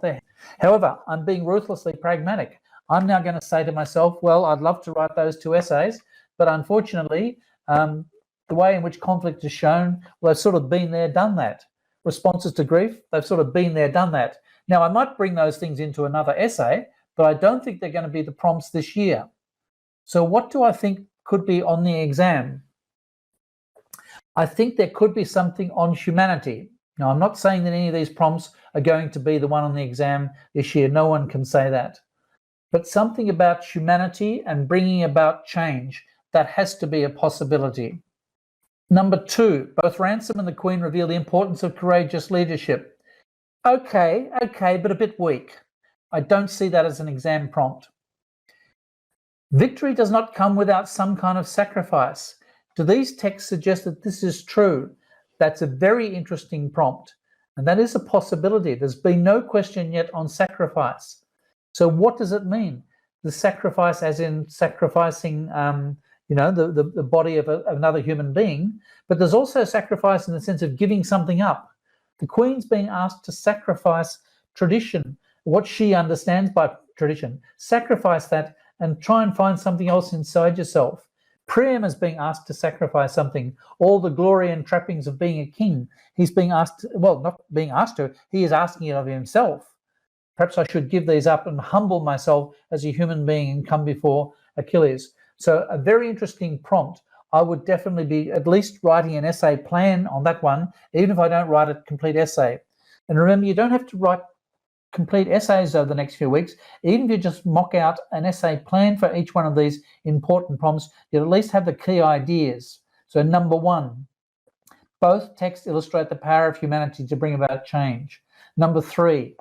there. However, I'm being ruthlessly pragmatic. I'm now going to say to myself, well, I'd love to write those 2 essays, but unfortunately, the way in which conflict is shown, well, they've sort of been there, done that. Responses to grief, they've sort of been there, done that. Now, I might bring those things into another essay, but I don't think they're going to be the prompts this year. So what do I think could be on the exam? I think there could be something on humanity. Now, I'm not saying that any of these prompts are going to be the one on the exam this year. No one can say that. But something about humanity and bringing about change, that has to be a possibility. Number 2, both Ransom and the Queen reveal the importance of courageous leadership. Okay, but a bit weak. I don't see that as an exam prompt. Victory does not come without some kind of sacrifice. Do these texts suggest that this is true? That's a very interesting prompt, and that is a possibility. There's been no question yet on sacrifice. So what does it mean? The sacrifice as in sacrificing the body of another human being, but there's also sacrifice in the sense of giving something up. The Queen's being asked to sacrifice tradition, what she understands by tradition, sacrifice that and try and find something else inside yourself. Priam is being asked to sacrifice something, all the glory and trappings of being a king. He's being asked, well, not being asked to, he is asking it of himself. Perhaps I should give these up and humble myself as a human being and come before Achilles. So a very interesting prompt. I would definitely be at least writing an essay plan on that one, even if I don't write a complete essay. And remember, you don't have to write complete essays over the next few weeks. Even if you just mock out an essay plan for each one of these important prompts, you'll at least have the key ideas. So number 1, both texts illustrate the power of humanity to bring about change. Number 3,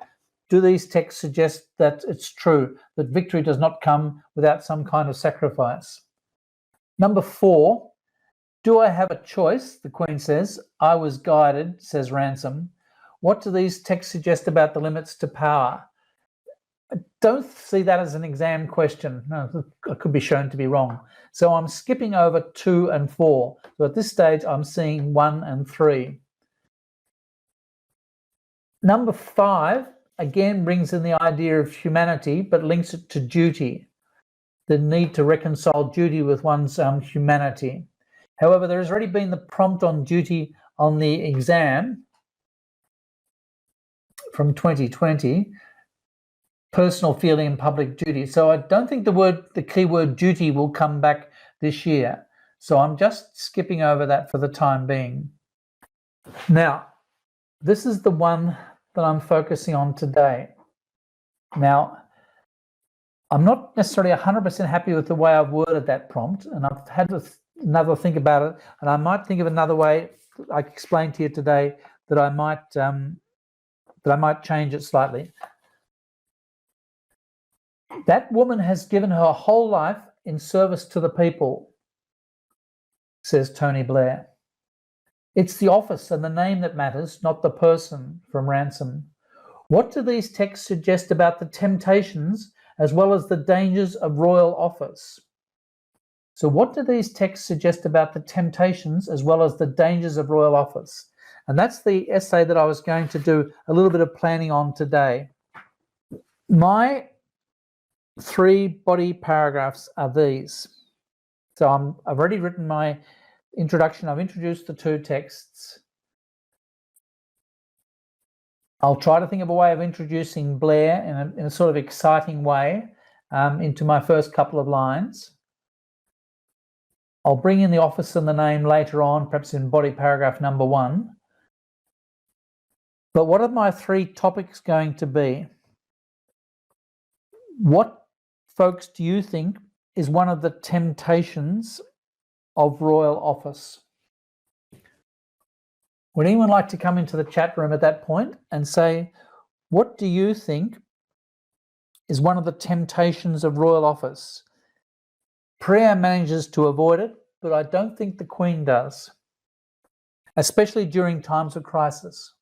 do these texts suggest that it's true that victory does not come without some kind of sacrifice? Number 4, do I have a choice? The Queen says. I was guided, says Ransom. What do these texts suggest about the limits to power? I don't see that as an exam question. No, I could be shown to be wrong. So I'm skipping over 2 and 4. So at this stage, I'm seeing 1 and 3. Number 5, again, brings in the idea of humanity, but links it to duty, the need to reconcile duty with one's humanity. However, there has already been the prompt on duty on the exam from 2020, personal feeling and public duty. So I don't think the keyword duty will come back this year. So I'm just skipping over that for the time being. Now, this is the one that I'm focusing on today. Now, I'm not necessarily 100% happy with the way I've worded that prompt, and I've had another think about it, and I might think of another way I explained to you today that I might change it slightly. That woman has given her whole life in service to the people, says Tony Blair. It's the office and the name that matters, not the person, from Ransom. What do these texts suggest about the temptations as well as the dangers of royal office? So what do these texts suggest about the temptations as well as the dangers of royal office? And that's the essay that I was going to do a little bit of planning on today. My 3 body paragraphs are these. So I've already written my introduction. I've introduced the 2 texts. I'll try to think of a way of introducing Blair in a sort of exciting way into my first couple of lines. I'll bring in the office and the name later on, perhaps in body paragraph number 1. But what are my 3 topics going to be? What, folks, do you think is one of the temptations of royal office? Would anyone like to come into the chat room at that point and say, what do you think is one of the temptations of royal office? Priam manages to avoid it, but I don't think the Queen does, especially during times of crisis.